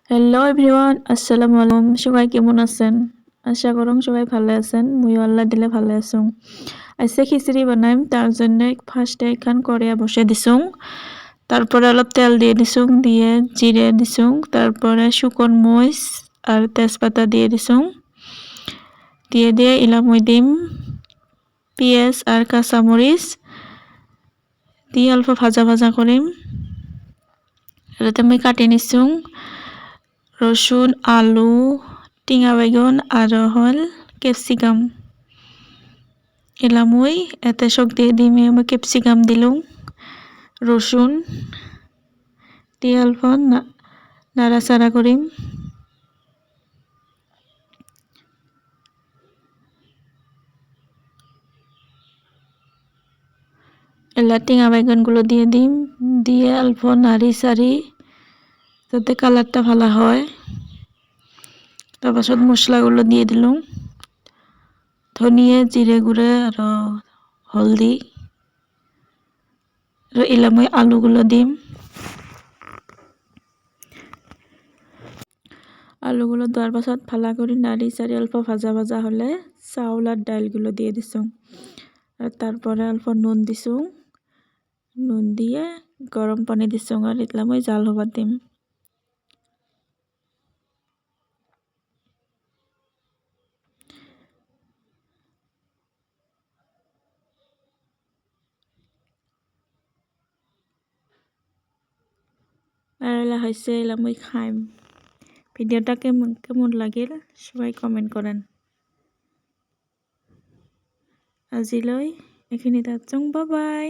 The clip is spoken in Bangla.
হ্যালো এভরিওয়ান, আসসালামু আলাইকুম। সবাই কেমন আছেন? আশা করুন সবাই ভালো আছেন। মুইও আল্লাহ দিলে ভালো আছো। আজকে খিচুড়ি বানাইম, তার জন্য ফার্স্টে এখান কড়াইয়া বসে দিছুং। তারপরে অলপ তেল দিয়ে দিছুং, দিয়ে জিরে দিছুং, তারপরে শুকন মরিচ আর তেজপাতা দিয়ে দিছুং। দিয়ে ইলামুই দিম পেঁয়াজ আর কাঁচামরিচ দিয়ে অল্প ভাজা ভাজা করিম। এটাতে আমি কাটি নিছুং রসুন, আলু, টিঙা বেগুন আর হল ক্যাপসিকাম। এলামুই এতে সব দিয়ে দিমে আমি ক্যাপসিকাম দিলুম, রসুন দিয়ে অল্প নাড়াচাড়া করিম। এলা টিঙা বেগুনগুলো দিয়ে দিম, দিয়ে অল্প নাড়ি চাড়ি যাতে কালারটা ভালো হয়। তারপাছত মশলাগুলো দিয়ে দিলুম, ধনিয়া, জিরে গুঁড়ে আর হলদি। এলাম ওই আলুগুলো দিম, আলুগুলো দেওয়ার পাছত ভালো করে নাড়ি চাড়ি অল্প ভাজা ভাজা হলে চাউল আর ডালগুলো দিয়ে দিছুং। আর তারপরে অল্প নুন দিছুং, নুন দিয়ে গরম পানি দিছুং আর এতলাম ওই জাল হবার দিম। আর এলা হয়েছে, এলাম ওই খাইম। ভিডিওটা কেমন কেমন লাগিল সবাই কমেন্ট করেন। আজিলৈ এইখিনি তাত যাওঁ, বাই বাই।